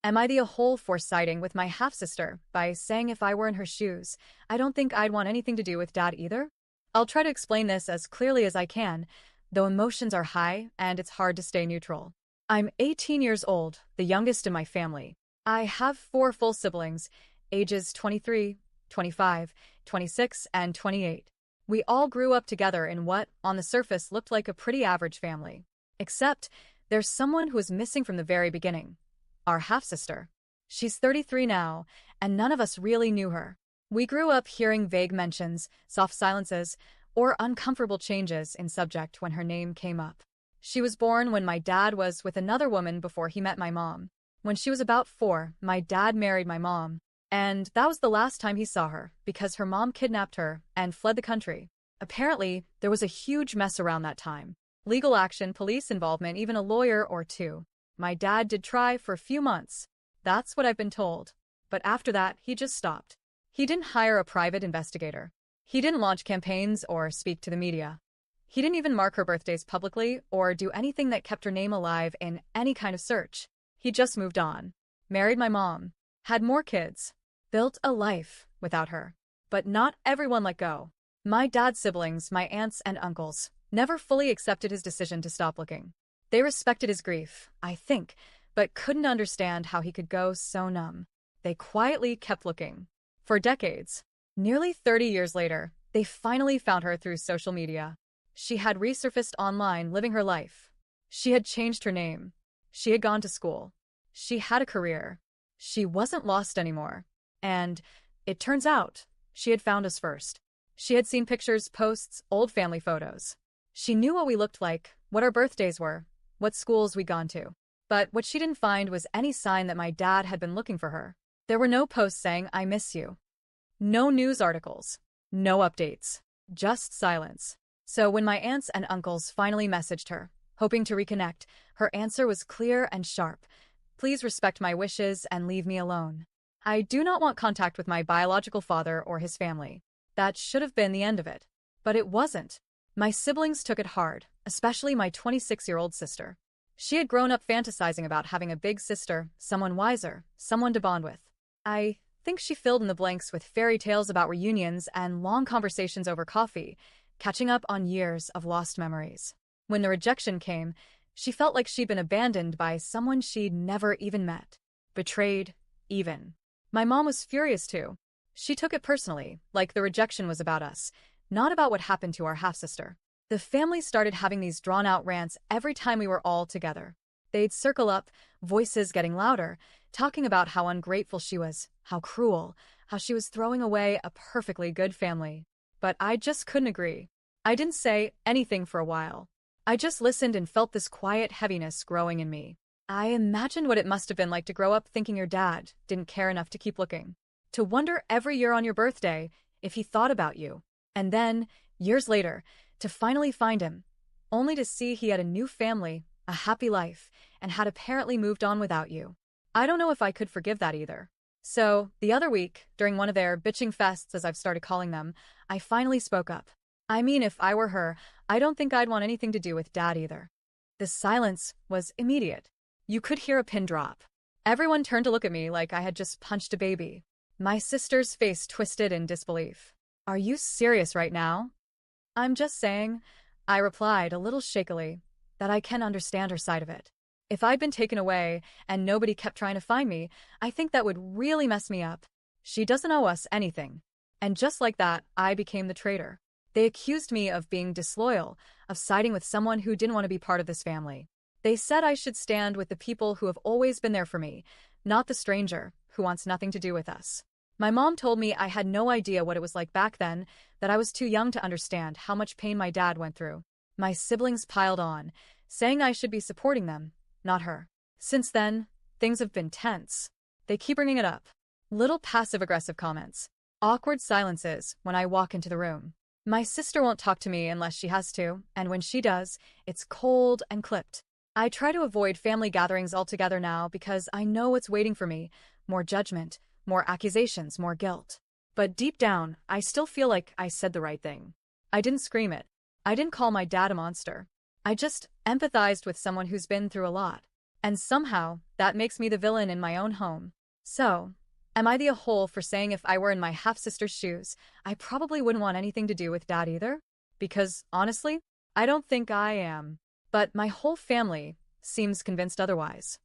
Am I the whole for siding with my half-sister by saying if I were in her shoes, I don't think I'd want anything to do with Dad either? I'll try to explain this as clearly as I can, though emotions are high and it's hard to stay neutral. I'm 18 years old, the youngest in my family. I have four full siblings, ages 23, 25, 26, and 28. We all grew up together in what, on the surface, looked like a pretty average family. Except, there's someone who was missing from the very beginning. Our half-sister. She's 33 now, and none of us really knew her. We grew up hearing vague mentions, soft silences, or uncomfortable changes in subject when her name came up. She was born when my dad was with another woman before he met my mom. When she was about 4, my dad married my mom. And that was the last time he saw her, because her mom kidnapped her and fled the country. Apparently, there was a huge mess around that time. Legal action, police involvement, even a lawyer or two. My dad did try for a few months. That's what I've been told. But after that, he just stopped. He didn't hire a private investigator. He didn't launch campaigns or speak to the media. He didn't even mark her birthdays publicly or do anything that kept her name alive in any kind of search. He just moved on. Married my mom. Had more kids. Built a life without her. But not everyone let go. My dad's siblings, my aunts and uncles, never fully accepted his decision to stop looking. They respected his grief, I think, but couldn't understand how he could go so numb. They quietly kept looking. For decades. Nearly 30 years later, they finally found her through social media. She had resurfaced online, living her life. She had changed her name. She had gone to school. She had a career. She wasn't lost anymore. And, it turns out, she had found us first. She had seen pictures, posts, old family photos. She knew what we looked like, what our birthdays were, what schools we'd gone to. But what she didn't find was any sign that my dad had been looking for her. There were no posts saying, "I miss you." No news articles. No updates. Just silence. So when my aunts and uncles finally messaged her, hoping to reconnect, her answer was clear and sharp. "Please respect my wishes and leave me alone. I do not want contact with my biological father or his family." That should have been the end of it. But it wasn't. My siblings took it hard, especially my 26-year-old sister. She had grown up fantasizing about having a big sister, someone wiser, someone to bond with. I think she filled in the blanks with fairy tales about reunions and long conversations over coffee, catching up on years of lost memories. When the rejection came, she felt like she'd been abandoned by someone she'd never even met. Betrayed, even. My mom was furious too. She took it personally, like the rejection was about us, not about what happened to our half-sister. The family started having these drawn-out rants every time we were all together. They'd circle up, voices getting louder, talking about how ungrateful she was, how cruel, how she was throwing away a perfectly good family. But I just couldn't agree. I didn't say anything for a while. I just listened and felt this quiet heaviness growing in me. I imagined what it must have been like to grow up thinking your dad didn't care enough to keep looking. To wonder every year on your birthday if he thought about you. And then, years later, to finally find him, only to see he had a new family, a happy life, and had apparently moved on without you. I don't know if I could forgive that either. So, the other week, during one of their bitching fests as I've started calling them, I finally spoke up. I mean, if I were her, I don't think I'd want anything to do with Dad either. The silence was immediate. You could hear a pin drop. Everyone turned to look at me like I had just punched a baby. My sister's face twisted in disbelief. "Are you serious right now?" "I'm just saying," I replied a little shakily, "that I can understand her side of it. If I'd been taken away and nobody kept trying to find me, I think that would really mess me up. She doesn't owe us anything." And just like that, I became the traitor. They accused me of being disloyal, of siding with someone who didn't want to be part of this family. They said I should stand with the people who have always been there for me, not the stranger who wants nothing to do with us. My mom told me I had no idea what it was like back then, that I was too young to understand how much pain my dad went through. My siblings piled on, saying I should be supporting them, not her. Since then, things have been tense. They keep bringing it up. Little passive-aggressive comments. Awkward silences when I walk into the room. My sister won't talk to me unless she has to, and when she does, it's cold and clipped. I try to avoid family gatherings altogether now because I know what's waiting for me. More judgment, more accusations, more guilt. But deep down, I still feel like I said the right thing. I didn't scream it. I didn't call my dad a monster. I just empathized with someone who's been through a lot. And somehow, that makes me the villain in my own home. So, am I the a-hole for saying if I were in my half-sister's shoes, I probably wouldn't want anything to do with Dad either? Because, honestly, I don't think I am. But my whole family seems convinced otherwise.